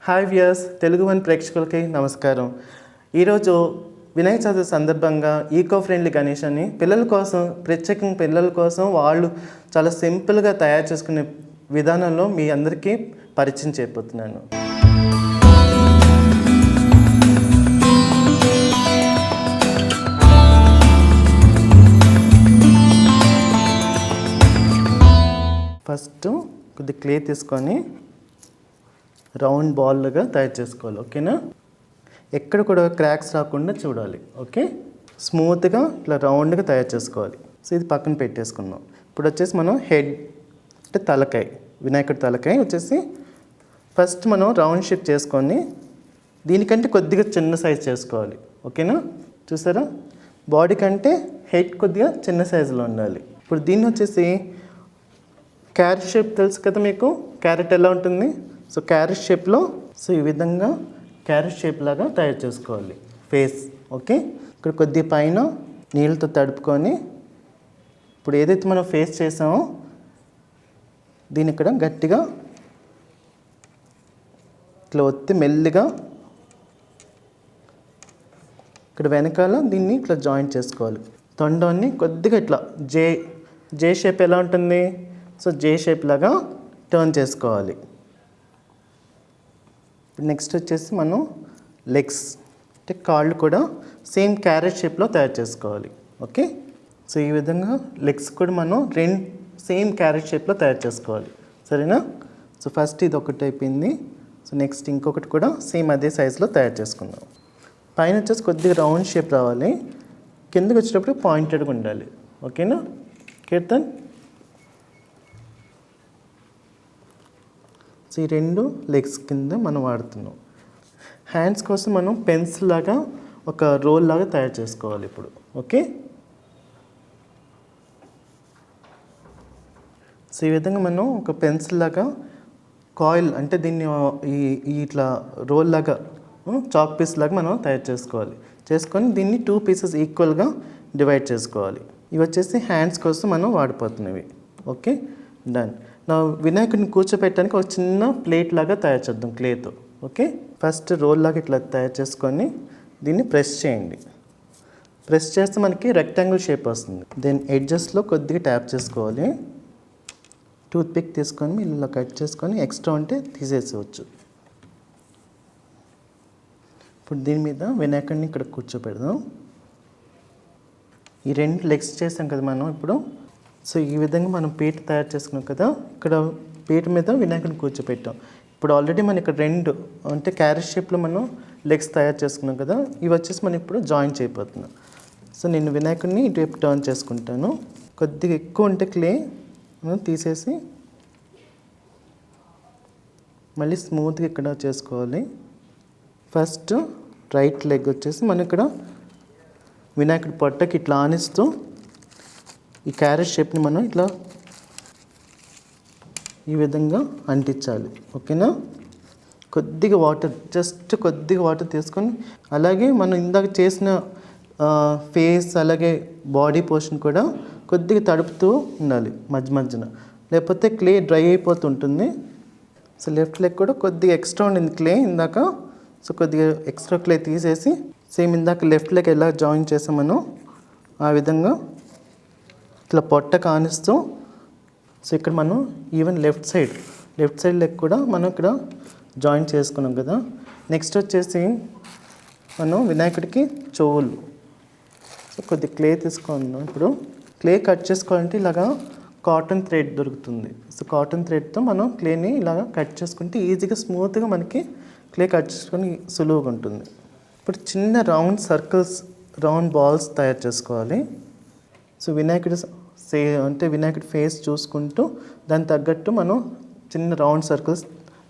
Hi viewers, Telugu one ప్రేక్షకులకి నమస్కారం. ఈరోజు వినాయక చవితి సందర్భంగా ఈకో ఫ్రెండ్లీ గణేశాన్ని పిల్లల కోసం, ప్రత్యేకంగా పిల్లల కోసం వాళ్ళు చాలా సింపుల్గా తయారు చేసుకునే విధానంలో మీ అందరికీ పరిచయం చేయబోతున్నాను. ఫస్ట్ కొద్ది క్లే తీసుకొని రౌండ్ బాల్గా తయారు చేసుకోవాలి. ఓకేనా? ఎక్కడ కూడా క్రాక్స్ రాకుండా చూడాలి. ఓకే, స్మూత్గా ఇట్లా రౌండ్గా తయారు చేసుకోవాలి. సో ఇది పక్కన పెట్టేసుకుందాం. ఇప్పుడు వచ్చేసి మనం హెడ్ అంటే తలకాయ, వినాయకుడి తలకాయ వచ్చేసి ఫస్ట్ మనం రౌండ్ షేప్ చేసుకొని దీనికంటే కొద్దిగా చిన్న సైజ్ చేసుకోవాలి. ఓకేనా? చూసారా, బాడీ కంటే హెడ్ కొద్దిగా చిన్న సైజులో ఉండాలి. ఇప్పుడు దీన్ని వచ్చేసి క్యారెట్ షేప్ తెలుసు కదా మీకు, క్యారెట్ ఎలా ఉంటుంది. సో క్యారెట్ షేప్లో సో ఈ విధంగా క్యారెట్ షేప్ లాగా తయారు చేసుకోవాలి ఫేస్. ఓకే, ఇక్కడ కొద్ది పైన నీళ్ళతో తడుపుకొని ఇప్పుడు ఏదైతే మనం ఫేస్ చేసామో దీన్ని ఇక్కడ గట్టిగా ఇట్లా ఒత్తి మెల్లిగా ఇక్కడ వెనకాల దీన్ని ఇట్లా జాయింట్ చేసుకోవాలి. తొండాన్ని కొద్దిగా ఇట్లా జే షేప్ ఎలా ఉంటుంది, సో జే షేప్ లాగా టర్న్ చేసుకోవాలి. నెక్స్ట్ వచ్చేసి మనం లెగ్స్ అంటే కాళ్ళు కూడా సేమ్ క్యారెట్ షేప్లో తయారు చేసుకోవాలి. ఓకే, సో ఈ విధంగా లెగ్స్ కూడా మనం సేమ్ క్యారెట్ షేప్లో తయారు చేసుకోవాలి. సరేనా? సో ఫస్ట్ ఇది ఒకటి అయిపోయింది. సో నెక్స్ట్ ఇంకొకటి కూడా సేమ్ అదే సైజులో తయారు చేసుకుందాం. పైన వచ్చేసి కొద్దిగా రౌండ్ షేప్ రావాలి, కిందకి వచ్చేటప్పుడు పాయింటెడ్గా ఉండాలి. ఓకేనా కీర్తన్? సో ఈ రెండు లెగ్స్ కింద మనం వాడుతున్నాం. హ్యాండ్స్ కోసం మనం పెన్సిల్ లాగా ఒక రోల్ లాగా తయారు చేసుకోవాలి ఇప్పుడు. ఓకే, సో ఈ విధంగా మనం ఒక పెన్సిల్ లాగా కాయిల్ అంటే దీన్ని ఇట్లా రోల్ లాగా చాక్ పీస్ లాగా మనం తయారు చేసుకోవాలి. చేసుకొని దీన్ని 2 పీసెస్ ఈక్వల్గా డివైడ్ చేసుకోవాలి. ఇవి వచ్చేసి హ్యాండ్స్ కోసం మనం వాడిపోతున్నవి. Okay, done. నా వినాయకుడిని కూర్చోపెట్టడానికి ఒక చిన్న ప్లేట్ లాగా తయారు చేద్దాం క్లేతో. ఓకే, ఫస్ట్ రోల్ లాగా ఇట్లా తయారు చేసుకొని దీన్ని ప్రెస్ చేయండి. ప్రెస్ చేస్తే మనకి రెక్టాంగిల్ షేప్ వస్తుంది. దెన్ ఎడ్జెస్లో కొద్దిగా ట్యాప్ చేసుకోవాలి. టూత్ పిక్ తీసుకొని ఇలా కట్ చేసుకొని ఎక్స్ట్రా ఉంటే తీసేసేవచ్చు. ఇప్పుడు దీని మీద వినాయకుడిని ఇక్కడ కూర్చోపెడదాం. ఈ 2 లెగ్స్ చేసాం కదా మనం ఇప్పుడు. సో ఈ విధంగా మనం పీట తయారు చేసుకున్నాం కదా, ఇక్కడ పీట మీద వినాయకుడిని కూర్చోపెట్టాం. ఇప్పుడు ఆల్రెడీ మనం ఇక్కడ 2 అంటే క్యారెట్ షేప్లో మనం లెగ్స్ తయారు చేసుకున్నాం కదా, ఇవి వచ్చేసి మనం ఇప్పుడు జాయిన్ చేయబోతున్నాం. సో నేను వినాయకుడిని ఇటువైపు టర్న్ చేసుకుంటాను. కొద్దిగా ఎక్కువ ఉంటే క్లే తీసేసి మళ్ళీ స్మూత్గా ఇక్కడ చేసుకోవాలి. ఫస్ట్ రైట్ లెగ్ వచ్చేసి మనం ఇక్కడ వినాయకుడి పొట్టకి ఇట్లా ఆనిస్తూ ఈ క్యారెట్ షేప్ని మనం ఇట్లా ఈ విధంగా అంటించాలి. ఓకేనా? కొద్దిగా వాటర్, జస్ట్ కొద్దిగా వాటర్ తీసుకొని అలాగే మనం ఇందాక చేసిన ఫేస్ అలాగే బాడీ పోర్షన్ కూడా కొద్దిగా తడుపుతూ ఉండాలి మధ్యన, లేకపోతే క్లే డ్రై అయిపోతుంటుంది. సో లెఫ్ట్ లెగ్ కూడా కొద్దిగా ఎక్స్ట్రా ఉండింది క్లే ఇందాక, సో కొద్దిగా ఎక్స్ట్రా క్లే తీసేసి సేమ్ ఇందాక లెఫ్ట్ లెగ్ ఎలా జాయిన్ చేసామనో ఆ విధంగా ఇట్లా పొట్ట కానిస్తూ, సో ఇక్కడ మనం ఈవెన్ లెఫ్ట్ సైడ్ లెగ్ కూడా మనం ఇక్కడ జాయిన్ చేసుకున్నాం కదా. నెక్స్ట్ వచ్చేసి మనం వినాయకుడికి చెవులు. సో కొద్ది క్లే తీసుకున్నాం. ఇప్పుడు క్లే కట్ చేసుకోవాలంటే ఇలాగా కాటన్ థ్రెడ్ దొరుకుతుంది. సో కాటన్ థ్రెడ్తో మనం క్లేని ఇలాగా కట్ చేసుకుంటే ఈజీగా స్మూత్గా మనకి క్లే కట్ చేసుకొని సులువుగా ఉంటుంది. ఇప్పుడు చిన్న రౌండ్ సర్కిల్స్, రౌండ్ బాల్స్ తయారు చేసుకోవాలి. సో వినాయకుడి ఫేస్ చూసుకుంటూ దానికి తగ్గట్టు మనం చిన్న రౌండ్ సర్కిల్స్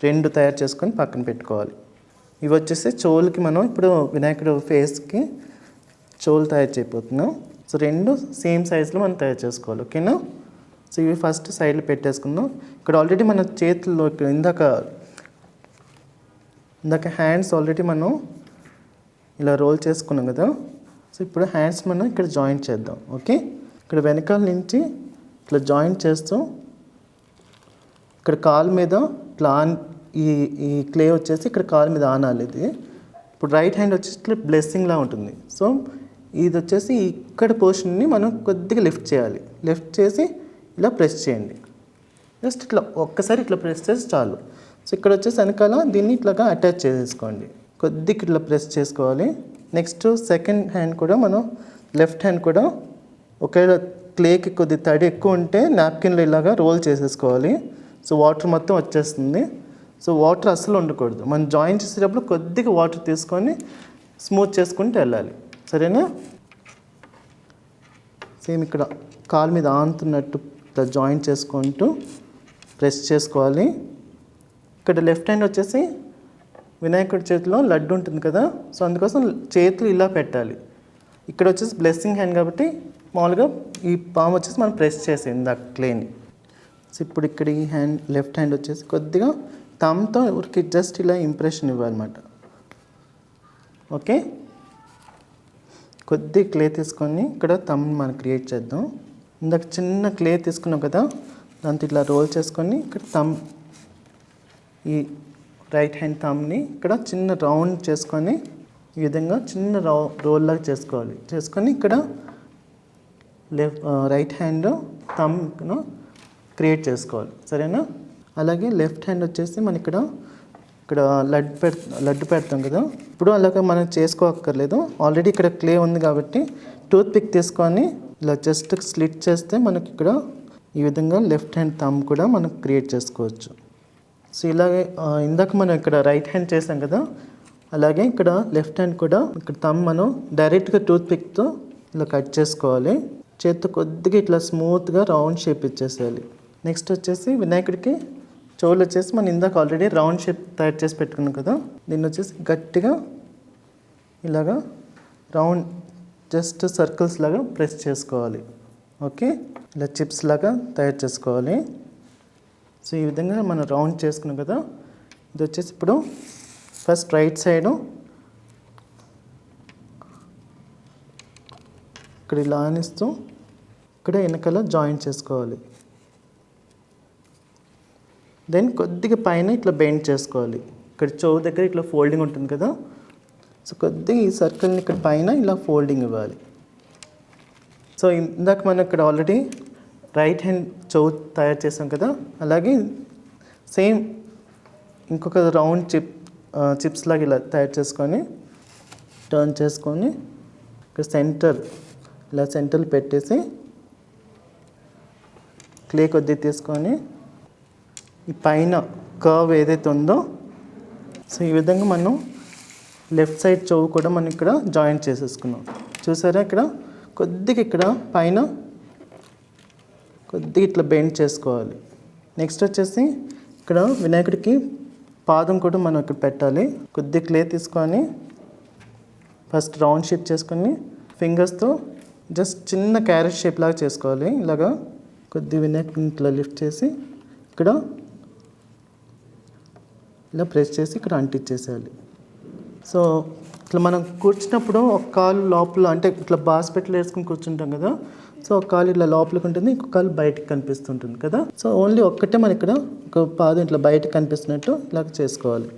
2 తయారు చేసుకొని పక్కన పెట్టుకోవాలి. ఇవి వచ్చేసి చెవులకి మనం ఇప్పుడు వినాయకుడి ఫేస్కి చెవులు తయారు చేయబోతున్నాం. సో 2 సేమ్ సైజులో మనం తయారు చేసుకోవాలి. ఓకేనా? సో ఇవి ఫస్ట్ సైడ్లో పెట్టేసుకుందాం. ఇక్కడ ఆల్రెడీ మన చేతుల్లో ఇందాక హ్యాండ్స్ ఆల్రెడీ మనం ఇలా రోల్ చేసుకున్నాం కదా. సో ఇప్పుడు హ్యాండ్స్ మనం ఇక్కడ జాయింట్ చేద్దాం. ఓకే, ఇక్కడ వెనకాల నుంచి ఇట్లా జాయింట్ చేస్తూ ఇక్కడ కాలు మీద ఇట్లా ఈ ఈ క్లే వచ్చేసి ఇక్కడ కాలు మీద ఆనాలి ఇది. ఇప్పుడు రైట్ హ్యాండ్ వచ్చేసి ఇట్లా బ్లెస్సింగ్లా ఉంటుంది. సో ఇది వచ్చేసి ఇక్కడ పోర్షన్ని మనం కొద్దిగా లిఫ్ట్ చేయాలి. లిఫ్ట్ చేసి ఇలా ప్రెస్ చేయండి. జస్ట్ ఇట్లా ఒక్కసారి ఇట్లా ప్రెస్ చేసి చాలు. సో ఇక్కడ వచ్చేసి వెనకాల దీన్ని ఇట్లాగా అటాచ్ చేసేసుకోండి. కొద్దిగా ఇట్లా ప్రెస్ చేసుకోవాలి. నెక్స్ట్ సెకండ్ హ్యాండ్ కూడా మనం లెఫ్ట్ హ్యాండ్ కూడా ఒకవేళ క్లేకి కొద్ది తడి ఎక్కువ ఉంటే నాప్కిన్లో ఇలాగా రోల్ చేసేసుకోవాలి. సో వాటర్ మొత్తం వచ్చేస్తుంది. సో వాటర్ అస్సలు ఉండకూడదు. మనం జాయిన్ చేసేటప్పుడు కొద్దిగా వాటర్ తీసుకొని స్మూత్ చేసుకుంటూ వెళ్ళాలి. సరేనా? సేమ్ ఇక్కడ కాలు మీద ఆనుతున్నట్టు ఇట్లా జాయిన్ చేసుకుంటూ ప్రెస్ చేసుకోవాలి. ఇక్కడ లెఫ్ట్ హ్యాండ్ వచ్చేసి వినాయకుడి చేతిలో లడ్డు ఉంటుంది కదా, సో అందుకోసం చేతులు ఇలా పెట్టాలి. ఇక్కడ వచ్చేసి బ్లెస్సింగ్ హ్యాండ్ కాబట్టి మామూలుగా ఈ పామ్ వచ్చేసి మనం ప్రెస్ చేసేది ఆ క్లేని. సో ఇప్పుడు ఇక్కడ ఈ హ్యాండ్ లెఫ్ట్ హ్యాండ్ వచ్చేసి కొద్దిగా థమ్తో ఊరికి జస్ట్ ఇలా ఇంప్రెషన్ ఇవ్వాలన్నమాట. ఓకే, కొద్ది క్లే తీసుకొని ఇక్కడ థమ్ మనం క్రియేట్ చేద్దాం. ఇందాక చిన్న క్లే తీసుకున్నాం కదా, దాంతో ఇట్లా రోల్ చేసుకొని ఇక్కడ థమ్ ఈ రైట్ హ్యాండ్ థమ్ని ఇక్కడ చిన్న రౌండ్ చేసుకొని ఈ విధంగా చిన్న రోల్ లాగా చేసుకోవాలి. చేసుకొని ఇక్కడ రైట్ హ్యాండ్ థమ్ను క్రియేట్ చేసుకోవాలి. సరేనా? అలాగే లెఫ్ట్ హ్యాండ్ వచ్చేసి మనం ఇక్కడ లడ్డు పెడతాం కదా, ఇప్పుడు అలాగే మనం చేసుకోక్కర్లేదు. ఆల్రెడీ ఇక్కడ క్లే ఉంది కాబట్టి టూత్ పిక్ తీసుకొని ఇలా జస్ట్ స్లిట్ చేస్తే మనకి ఇక్కడ ఈ విధంగా లెఫ్ట్ హ్యాండ్ థమ్ కూడా మనం క్రియేట్ చేసుకోవచ్చు. సో ఇలాగే ఇందాక మనం ఇక్కడ రైట్ హ్యాండ్ చేసాం కదా, అలాగే ఇక్కడ లెఫ్ట్ హ్యాండ్ కూడా ఇక్కడ థమ్ మనం డైరెక్ట్గా టూత్ పిక్తో ఇలా కట్ చేసుకోవాలి. చేత్తో కొద్దిగా ఇట్లా స్మూత్గా రౌండ్ షేప్ ఇచ్చేసేయాలి. నెక్స్ట్ వచ్చేసి వినాయకుడికి చెవులు వచ్చేసి మనం ఇందాక ఆల్రెడీ రౌండ్ షేప్ తయారు చేసి పెట్టుకున్నాం కదా, దీన్ని వచ్చేసి గట్టిగా ఇలాగా రౌండ్ జస్ట్ సర్కిల్స్ లాగా ప్రెస్ చేసుకోవాలి. ఓకే, ఇలా చిప్స్ లాగా తయారు చేసుకోవాలి. సో ఈ విధంగా మనం రౌండ్ చేసుకున్నాం కదా, ఇది వచ్చేసి ఇప్పుడు ఫస్ట్ రైట్ సైడు ఇక్కడ ఇలా ఆనిస్తూ ఇక్కడ వెనకాల జాయిన్ చేసుకోవాలి. దెన్ కొద్దిగా పైన ఇట్లా బెండ్ చేసుకోవాలి. ఇక్కడ చెవు దగ్గర ఇట్లా ఫోల్డింగ్ ఉంటుంది కదా, సో కొద్దిగా ఈ సర్కిల్ని ఇక్కడ పైన ఇలా ఫోల్డింగ్ ఇవ్వాలి. సో ఇందాక మనం ఇక్కడ ఆల్రెడీ రైట్ హ్యాండ్ చెవు తయారు చేసాం కదా, అలాగే సేమ్ ఇంకొక రౌండ్ చిప్స్ లాగా ఇలా తయారు చేసుకొని టర్న్ చేసుకొని ఇక్కడ ఇలా సెంటర్ పెట్టేసి క్లే కొద్దిగా తీసుకొని ఈ పైన కర్వ్ ఏదైతే ఉందో, సో ఈ విధంగా మనం లెఫ్ట్ సైడ్ చెవు కూడా మనం ఇక్కడ జాయింట్ చేసేసుకున్నాం. చూసారా? ఇక్కడ కొద్దిగా ఇక్కడ పైన కొద్దిగా ఇట్లా బెండ్ చేసుకోవాలి. నెక్స్ట్ వచ్చేసి ఇక్కడ వినాయకుడికి పాదం కూడా మనం ఇక్కడ పెట్టాలి. కొద్దిగా క్లే తీసుకొని ఫస్ట్ రౌండ్ షేప్ చేసుకొని ఫింగర్స్తో జస్ట్ చిన్న క్యారెట్ షేప్ లాగా చేసుకోవాలి. ఇలాగా కొద్ది వినాయకుడిని ఇట్లా లిఫ్ట్ చేసి ఇక్కడ ఇలా ప్రెస్ చేసి ఇక్కడ అంటించేసేయాలి. సో ఇట్లా మనం కూర్చున్నప్పుడు ఒక కాలు లోపల అంటే ఇట్లా బాస్పెట్లో వేసుకుని కూర్చుంటాం కదా, సో ఒక కాలు ఇట్లా లోపలికి ఉంటుంది, ఇంకొక కాలు బయటకు కనిపిస్తుంటుంది కదా. సో ఓన్లీ ఒక్కటే మన ఇక్కడ ఒక పాదం ఇట్లా బయటకు కనిపిస్తున్నట్టు ఇలా చేసుకోవాలి.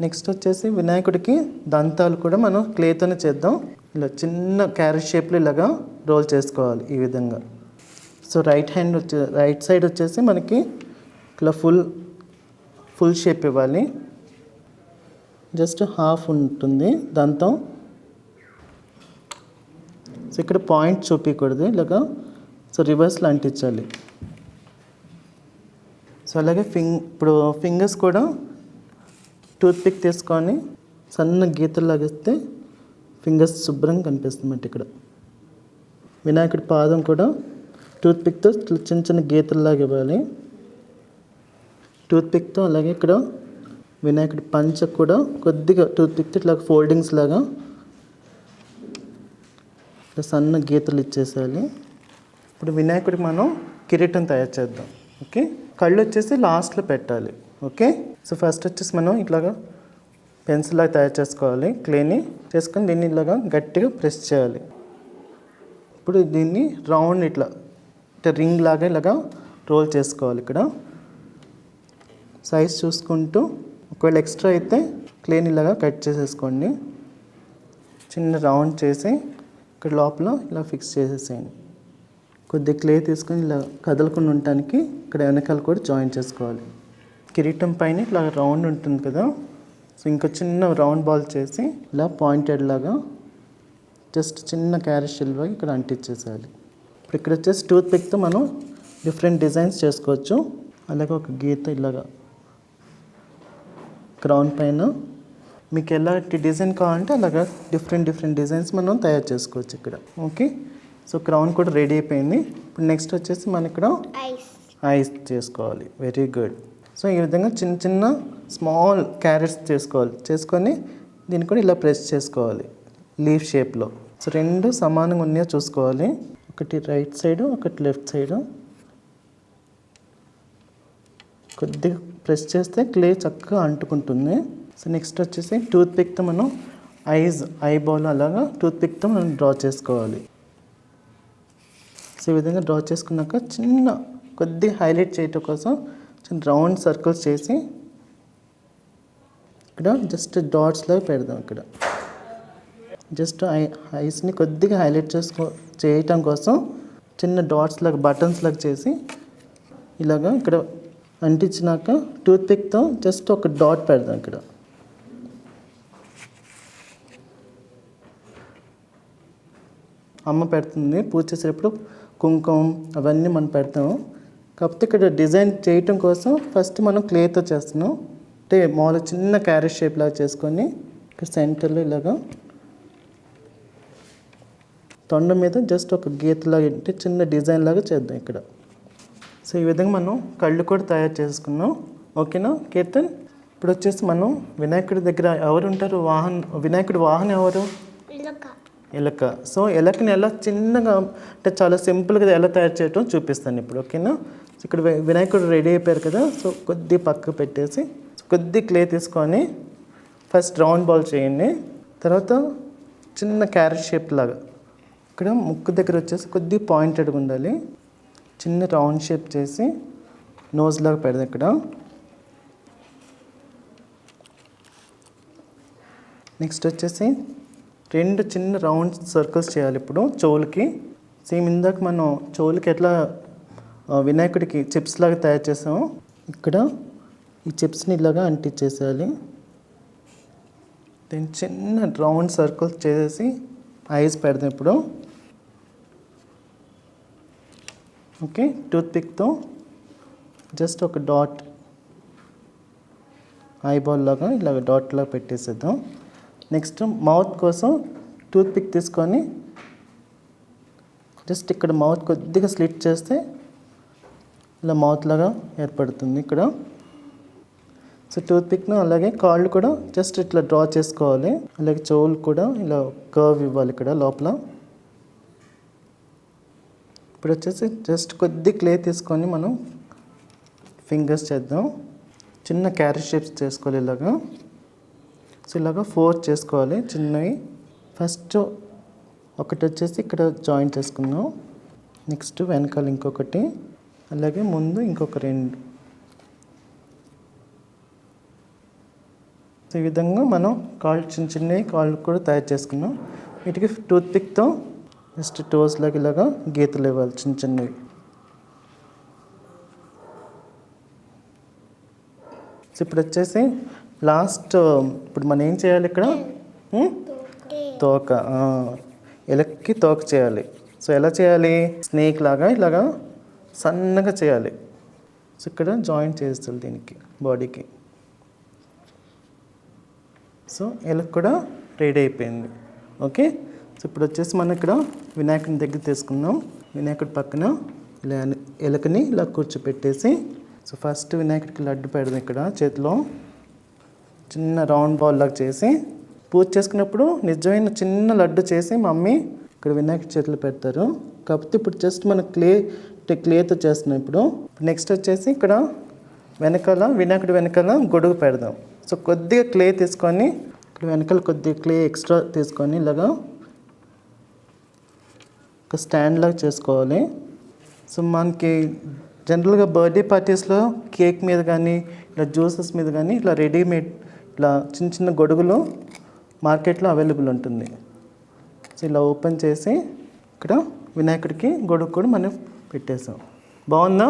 నెక్స్ట్ వచ్చేసి వినాయకుడికి దంతాలు కూడా మనం క్లేతోనే చేద్దాం. ఇలా చిన్న క్యారెట్ షేప్లో ఇలాగా రోల్ చేసుకోవాలి ఈ విధంగా. సో రైట్ సైడ్ వచ్చేసి మనకి ఇట్లా ఫుల్ షేప్ ఇవ్వాలి. జస్ట్ హాఫ్ ఉంటుంది దంతం. సో ఇక్కడ పాయింట్ చూపించకూడదు ఇలాగా, సో రివర్స్లో అంటించాలి. సో అలాగే ఇప్పుడు ఫింగర్స్ కూడా టూత్ పిక్ తీసుకొని సన్న గీతలు లాగిస్తే ఫింగర్స్ శుభ్రంగా కనిపిస్తుంది. ఇక్కడ వినాయకుడి పాదం కూడా టూత్ పిక్తో చిన్న చిన్న గీతల్లాగా ఇవ్వాలి టూత్ పిక్తో. అలాగే ఇక్కడ వినాయకుడి పంచ కూడా కొద్దిగా టూత్ పిక్తో ఇట్లా ఫోల్డింగ్స్ లాగా ఇట్లా సన్న గీతలు ఇచ్చేసేయాలి. ఇప్పుడు వినాయకుడికి మనం కిరీటం తయారు చేద్దాం. ఓకే, కళ్ళు వచ్చేసి లాస్ట్లో పెట్టాలి. ఓకే, సో ఫస్ట్ వచ్చేసి మనం ఇట్లాగా పెన్సిల్ లాగా తయారు చేసుకోవాలి. క్లేని చేసుకొని దీన్ని ఇలాగా గట్టిగా ప్రెస్ చేయాలి. ఇప్పుడు దీన్ని రౌండ్ ఇట్లా రింగ్ లాగా ఇలాగా రోల్ చేసుకోవాలి. ఇక్కడ సైజ్ చూసుకుంటూ ఒకవేళ ఎక్స్ట్రా అయితే క్లేని ఇలాగా కట్ చేసేసుకోండి. చిన్న రౌండ్ చేసి ఇక్కడ లోపల ఇలా ఫిక్స్ చేసేసేయండి. కొద్దిగా క్లే తీసుకొని ఇలా కదలకుండా ఉండటానికి ఇక్కడ వెనకాల కూడా జాయిన్ చేసుకోవాలి. కిరీటం పైన ఇట్లా రౌండ్ ఉంటుంది కదా, సో ఇంకా చిన్న రౌండ్ బాల్ చేసి ఇలా పాయింటెడ్ లాగా జస్ట్ చిన్న క్యారెట్ షెల్ లాగా ఇక్కడ అంటించేసేయాలి. ఇప్పుడు ఇక్కడ వచ్చేసి టూత్ పిక్తో మనం డిఫరెంట్ డిజైన్స్ చేసుకోవచ్చు. అలాగే ఒక గీత ఇలాగా క్రౌన్ పైన మీకు ఎలాంటి డిజైన్ కావాలంటే అలాగా డిఫరెంట్ డిజైన్స్ మనం తయారు చేసుకోవచ్చు ఇక్కడ. ఓకే, సో క్రౌన్ కూడా రెడీ అయిపోయింది. ఇప్పుడు నెక్స్ట్ వచ్చేసి మనం ఇక్కడ ఐస్ చేసుకోవాలి. Very good. సో ఈ విధంగా చిన్న చిన్న స్మాల్ క్యారెట్స్ చేసుకొని దీన్ని కూడా ఇలా ప్రెస్ చేసుకోవాలి లీఫ్ షేప్లో. సో రెండు సమానంగా ఉన్నాయో చూసుకోవాలి. ఒకటి రైట్ సైడ్, ఒకటి లెఫ్ట్ సైడ్. కొద్దిగా ప్రెస్ చేస్తే క్లే చక్కగా అంటుకుంటుంది. సో నెక్స్ట్ వచ్చేసి టూత్ పిక్తో మనం ఐబాల్ అలాగా టూత్ పిక్తో మనం డ్రా చేసుకోవాలి. సో ఈ విధంగా డ్రా చేసుకున్నాక చిన్న కొద్దిగా హైలైట్ చేయటం కోసం చిన్న రౌండ్ సర్కిల్స్ చేసి ఇక్కడ జస్ట్ డాట్స్ లాగా పెడదాం. ఇక్కడ జస్ట్ ఐస్ని కొద్దిగా హైలైట్ చేయటం కోసం చిన్న డాట్స్ లాగా బటన్స్ లాగా చేసి ఇలాగా ఇక్కడ అంటించినాక టూత్ పిక్తో జస్ట్ ఒక డాట్ పెడదాం. ఇక్కడ అమ్మ పెడుతుంది పూజ చేసేటప్పుడు కుంకుమ అవన్నీ మనం పెడతాము. కాకపోతే ఇక్కడ డిజైన్ చేయటం కోసం ఫస్ట్ మనం క్లేతో చేస్తున్నాం. అంటే మామూలుగా చిన్న క్యారెట్ షేప్ లాగా చేసుకొని ఇక్కడ సెంటర్లో ఇలాగా తొండ మీద జస్ట్ ఒక గీతలాగా అంటే చిన్న డిజైన్ లాగా చేద్దాం ఇక్కడ. సో ఈ విధంగా మనం కళ్ళు కూడా తయారు చేసుకున్నాం. ఓకేనా కీర్తన్? ఇప్పుడు వచ్చేసి మనం వినాయకుడి దగ్గర ఎవరు ఉంటారు? వినాయకుడి వాహనం ఎవరు? ఎలక. సో ఎలకని ఎలా చిన్నగా అంటే చాలా సింపుల్గా ఎలా తయారు చేయటం చూపిస్తాను ఇప్పుడు. ఓకేనా? ఇక్కడ వినాయకుడు రెడీ అయిపోయారు కదా, సో కొద్ది పక్కకు పెట్టేసి కొద్ది క్లే తీసుకొని ఫస్ట్ రౌండ్ బాల్ చేయండి. తర్వాత చిన్న క్యారెట్ షేప్ లాగా ఇక్కడ ముక్కు దగ్గర వచ్చేసి కొద్ది పాయింటెడ్గా ఉండాలి. చిన్న రౌండ్ షేప్ చేసి నోజ్ లాగా పెడదాం. ఇక్కడ నెక్స్ట్ వచ్చేసి రెండు చిన్న రౌండ్ సర్కిల్స్ చేయాలి ఇప్పుడు చెవులకి. సేమ్ ఇందాక మనం చెవులకి ఎట్లా వినాయకుడికి చిప్స్ లాగా తయారు చేసాము, ఇక్కడ ఈ చిప్స్ని ఇలాగా అంటించేసేయాలి. దెన్ చిన్న రౌండ్ సర్కిల్స్ చేసేసి ఐస్ పెడదాం ఇప్పుడు. ఓకే, టూత్ పిక్తో జస్ట్ ఒక డాట్ ఐబాల్ లాగా ఇలాగ డాట్ లాగా పెట్టేసేద్దాం. నెక్స్ట్ మౌత్ కోసం టూత్ పిక్ తీసుకొని జస్ట్ ఇక్కడ మౌత్ కొద్దిగా స్లిట్ చేస్తే ఇలా మౌత్ లాగా ఏర్పడుతుంది ఇక్కడ. సో టూత్ పిక్ను అలాగే కాళ్ళు కూడా జస్ట్ ఇట్లా డ్రా చేసుకోవాలి. అలాగే చెవులు కూడా ఇలా కర్వ్ ఇవ్వాలి ఇక్కడ లోపల. ఇప్పుడు వచ్చేసి జస్ట్ కొద్ది క్లే తీసుకొని మనం ఫింగర్స్ చేద్దాం. చిన్న క్యారెట్ షేప్స్ చేసుకోవాలి ఇలాగా. సో ఇలాగా 4 చేసుకోవాలి చిన్నవి. ఫస్ట్ ఒకటి వచ్చేసి ఇక్కడ జాయిన్ చేసుకుందాం. నెక్స్ట్ వెనకాల ఇంకొకటి, అలాగే ముందు ఇంకొక 2. సో ఈ విధంగా మనం కాళ్ళు చిన్నవి కాళ్ళు కూడా తయారు చేసుకున్నాం. వీటికి టూత్ పిక్తో జస్ట్ టోస్ లాగా ఇలాగా గీతలు ఇవ్వాలి చిన్నవి. సో ఇప్పుడు వచ్చేసి లాస్ట్ ఇప్పుడు మనం ఏం చేయాలి ఇక్కడ? తోక. ఎలక్కి తోక చేయాలి. సో ఎలా చేయాలి? స్నేక్ లాగా ఇలాగా సన్నగా చేయాలి. సో ఇక్కడ జాయింట్ చేస్తుంది దీనికి బాడీకి. సో ఎలక్ కూడా రెడీ అయిపోయింది. ఓకే, సో ఇప్పుడు వచ్చేసి మనం ఇక్కడ వినాయకుని దగ్గర తీసుకున్నాం. వినాయకుడి పక్కన ఇలా ఎలకని ఇలా కూర్చోపెట్టేసి సో ఫస్ట్ వినాయకుడికి లడ్డు పెడదాం. ఇక్కడ చేతిలో చిన్న రౌండ్ బాల్ లాగా చేసి పూజ చేసుకున్నప్పుడు నిజమైన చిన్న లడ్డు చేసి మమ్మీ ఇక్కడ వినాయకుడి చేతిలో పెడతారు. కాకపోతే ఇప్పుడు జస్ట్ మన క్లేతో చేస్తున్నాం. ఇప్పుడు నెక్స్ట్ వచ్చేసి ఇక్కడ వెనకాల వినాయకుడి వెనకాల గొడుగు పెడదాం. సో కొద్దిగా క్లే తీసుకొని ఇక్కడ వెనకాల కొద్దిగా క్లే ఎక్స్ట్రా తీసుకొని ఇలాగా ఒక స్టాండ్ లాగా చేసుకోవాలి. సో మనకి జనరల్గా బర్త్డే పార్టీస్లో కేక్ మీద కానీ ఇలా జ్యూసెస్ మీద కానీ ఇట్లా రెడీమేడ్ ఇట్లా చిన్న చిన్న గొడుగులు మార్కెట్లో అవైలబుల్ ఉంటుంది. సో ఇలా ఓపెన్ చేసి ఇక్కడ వినాయకుడికి గొడుగు కూడా మనం పెట్టేసాం. బాగుందా?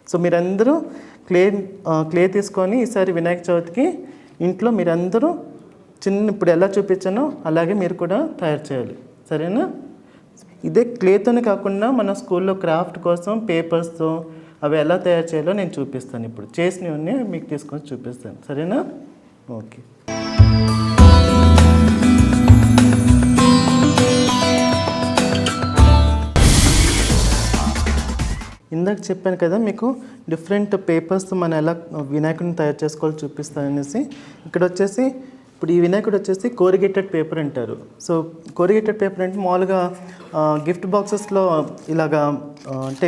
సో మీరందరూ క్లే తీసుకొని ఈసారి వినాయక చవితికి ఇంట్లో మీరందరూ ఇప్పుడు ఎలా చూపించానో అలాగే మీరు కూడా తయారు చేయాలి. సరేనా? ఇదే క్లేతోనే కాకుండా మన స్కూల్లో క్రాఫ్ట్ కోసం పేపర్స్తో అవి ఎలా తయారు చేయాలో నేను చూపిస్తాను. ఇప్పుడు చేసినవన్నీ మీకు తీసుకొని చూపిస్తాను. సరేనా? ఓకే. ఇందాక చెప్పాను కదా మీకు డిఫరెంట్ పేపర్స్తో మనం ఎలా వినాయకుడిని తయారు చేసుకోవాలో చూపిస్తాను అనేసి. ఇక్కడ వచ్చేసి ఇప్పుడు ఈ వినాయకుడు వచ్చేసి కోరిగేటెడ్ పేపర్ అంటారు. సో కోరిగేటెడ్ పేపర్ అంటే మామూలుగా గిఫ్ట్ బాక్సెస్లో ఇలాగా అంటే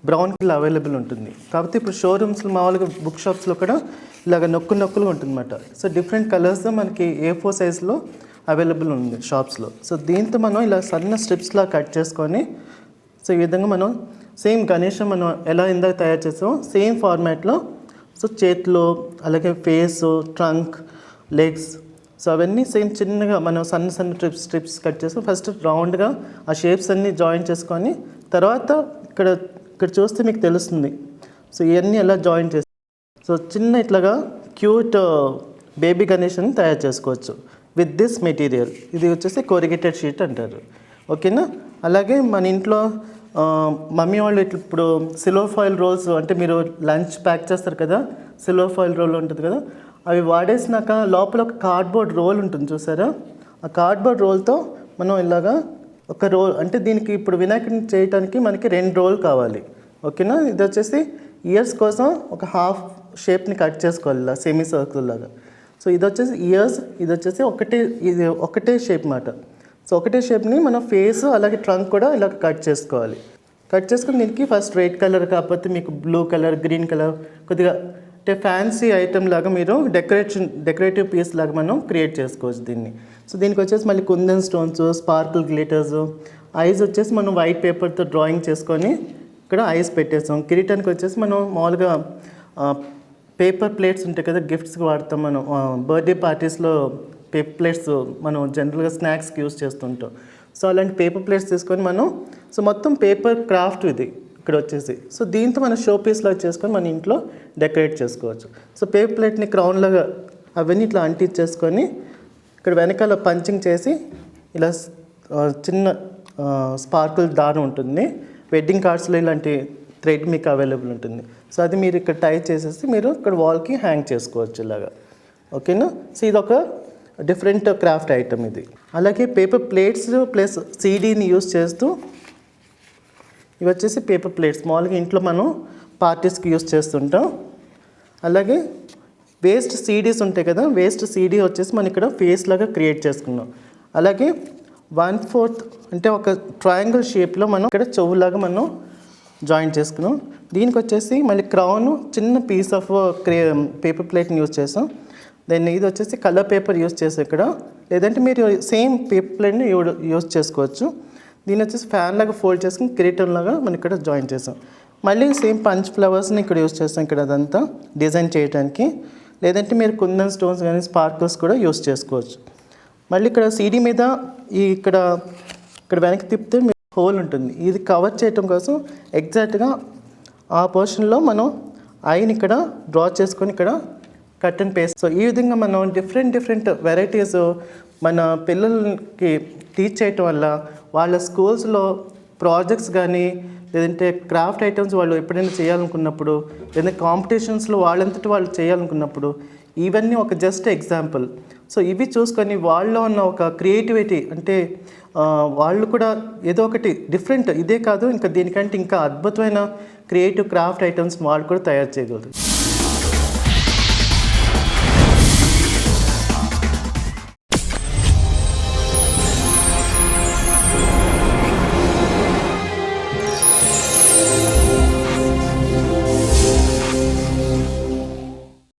బ్రౌన్ కలర్ అవైలబుల్ ఉంటుంది. కాకపోతే ఇప్పుడు షోరూమ్స్లో మామూలుగా బుక్ షాప్స్లో కూడా ఇలాగ నొక్కులుగా ఉంటుందన్నమాట. సో డిఫరెంట్ కలర్స్ మనకి A4 సైజ్లో అవైలబుల్ ఉంది షాప్స్లో. సో దీంతో మనం ఇలా సన్న స్ట్రిప్స్లా కట్ చేసుకొని సో ఈ విధంగా మనం సేమ్ గణేశం మనం ఎలా ఇందాక తయారు చేసామో సేమ్ ఫార్మాట్లో సో చేతులు అలాగే ఫేస్, ట్రంక్, లెగ్స్ సో అవన్నీ సేమ్ చిన్నగా మనం సన్న స్ట్రిప్స్ కట్ చేసి ఫస్ట్ రౌండ్గా ఆ షేప్స్ అన్నీ జాయిన్ చేసుకొని తర్వాత ఇక్కడ చూస్తే మీకు తెలుస్తుంది. సో ఇవన్నీ ఎలా జాయిన్ చేసి సో చిన్న ఇట్లాగా క్యూట్ బేబీ గణేష్ని తయారు చేసుకోవచ్చు విత్ దిస్ మెటీరియల్. ఇది వచ్చేసి కోరిగేటెడ్ షీట్ అంటారు. ఓకేనా? అలాగే మన ఇంట్లో మమ్మీ వాళ్ళు ఇప్పుడు సిల్వర్ ఫాయిల్ రోల్స్ అంటే మీరు లంచ్ ప్యాక్ చేస్తారు కదా, సిల్వర్ ఫాయిల్ రోల్ ఉంటుంది కదా, అవి వాడేసినాక లోపల ఒక కార్డ్బోర్డ్ రోల్ ఉంటుంది చూసారా? ఆ కార్డ్బోర్డ్ రోల్తో మనం ఇలాగా ఒక రోల్ అంటే దీనికి ఇప్పుడు వినాయకుడిని చేయడానికి మనకి 2 రోల్ కావాలి. ఓకేనా? ఇది వచ్చేసి ఇయర్స్ కోసం ఒక హాఫ్ షేప్ని కట్ చేసుకోవాలి ఇలా సెమీ సర్కిల్ లాగా. సో ఇది వచ్చేసి ఇయర్స్, ఇది వచ్చేసి ఒకటే షేప్ మాట. సో ఒకటే షేప్ని మనం ఫేస్ అలాగే ట్రంక్ కూడా ఇలా కట్ చేసుకోవాలి. కట్ చేసుకుని దీనికి ఫస్ట్ రెడ్ కలర్ కాకపోతే మీకు బ్లూ కలర్, గ్రీన్ కలర్ కొద్దిగా అంటే ఫ్యాన్సీ ఐటమ్ లాగా మీరు డెకరేటివ్ పీస్ లాగా మనం క్రియేట్ చేసుకోవచ్చు దీన్ని. సో దీనికి వచ్చేసి మళ్ళీ kundan stones, sparkle glitters, ice వచ్చేసి మనం వైట్ పేపర్తో డ్రాయింగ్ చేసుకొని ఇక్కడ ఐస్ పెట్టేస్తాం. కిరీటానికి వచ్చేసి మనం మామూలుగా పేపర్ ప్లేట్స్ ఉంటాయి కదా, గిఫ్ట్స్కి వాడతాం మనం. బర్త్డే పార్టీస్లో పేపర్ ప్లేట్స్ మనం జనరల్గా స్నాక్స్కి యూస్ చేస్తుంటాం. సో అలాంటి పేపర్ ప్లేట్స్ తీసుకొని మనం సో మొత్తం పేపర్ క్రాఫ్ట్ ఇది ఇక్కడ వచ్చేసి. సో దీంతో మనం షో పీస్లో చేసుకొని మన ఇంట్లో డెకరేట్ చేసుకోవచ్చు. సో పేపర్ ప్లేట్ని క్రౌన్ లాగా అవన్నీ ఇట్లా అంటించేసుకొని ఇక్కడ వెనకాల పంచింగ్ చేసి ఇలా చిన్న స్పార్కిల్ దారం ఉంటుంది. వెడ్డింగ్ కార్డ్స్లో ఇలాంటి థ్రెడ్ మీకు అవైలబుల్ ఉంటుంది. సో అది మీరు ఇక్కడ టై చేసేసి మీరు ఇక్కడ వాల్కి హ్యాంగ్ చేసుకోవచ్చు ఇలాగా. ఓకేనా? సో ఇది ఒక డిఫరెంట్ క్రాఫ్ట్ ఐటమ్ ఇది. అలాగే పేపర్ ప్లేట్స్ ప్లస్ సీడీని యూస్ చేస్తూ ఇవి వచ్చేసి పేపర్ ప్లేట్స్ మామూలుగా ఇంట్లో మనం పార్టీస్కి యూస్ చేస్తుంటాం. అలాగే వేస్ట్ సీడీస్ ఉంటాయి కదా, వేస్ట్ సీడీ వచ్చేసి మనం ఇక్కడ ఫేస్ లాగా క్రియేట్ చేసుకున్నాం. అలాగే 1/4 అంటే ఒక ట్రయాంగిల్ షేప్లో మనం ఇక్కడ చెవులాగా మనం జాయిన్ చేసుకున్నాం. దీనికి వచ్చేసి మళ్ళీ క్రౌన్ చిన్న పీస్ ఆఫ్ పేపర్ ప్లేట్ని యూజ్ చేసాం. దెన్ ఇది వచ్చేసి కలర్ పేపర్ యూజ్ చేసాం ఇక్కడ, లేదంటే మీరు సేమ్ పేపర్ ప్లేట్ని యూజ్ చేసుకోవచ్చు. దీని వచ్చేసి ఫ్యాన్ లాగా ఫోల్డ్ చేసుకుని కిరీటం లాగా మనం ఇక్కడ జాయిన్ చేసాం. మళ్ళీ సేమ్ పంచ్ ఫ్లవర్స్ని ఇక్కడ యూజ్ చేస్తాం ఇక్కడ అదంతా డిజైన్ చేయడానికి, లేదంటే మీరు కుందన్ స్టోన్స్ కానీ స్పార్కిల్స్ కూడా యూజ్ చేసుకోవచ్చు. మళ్ళీ ఇక్కడ సీడీ మీద ఇక్కడ వెనక్కి తిప్పితే మీకు హోల్ ఉంటుంది. ఇది కవర్ చేయటం కోసం ఎగ్జాక్ట్గా ఆ పోర్షన్లో మనం ఐని ఇక్కడ డ్రా చేసుకొని ఇక్కడ కట్ అండ్ పేస్ట్. సో ఈ విధంగా మనం డిఫరెంట్ వెరైటీస్ మన పిల్లలకి టీచ్ చేయటం వల్ల వాళ్ళ స్కూల్స్లో ప్రాజెక్ట్స్ కానీ లేదంటే క్రాఫ్ట్ ఐటమ్స్ వాళ్ళు ఎప్పుడైనా చేయాలనుకున్నప్పుడు లేదంటే కాంపిటీషన్స్లో వాళ్ళంతటి వాళ్ళు చేయాలనుకున్నప్పుడు ఇవన్నీ ఒక జస్ట్ ఎగ్జాంపుల్. సో ఇవి చూసుకొని వాళ్ళలో ఉన్న ఒక క్రియేటివిటీ అంటే వాళ్ళు కూడా ఏదో ఒకటి డిఫరెంట్ ఇదే కాదు ఇంకా దీనికంటే ఇంకా అద్భుతమైన క్రియేటివ్ క్రాఫ్ట్ ఐటమ్స్ వాళ్ళు కూడా తయారు చేయగలరు.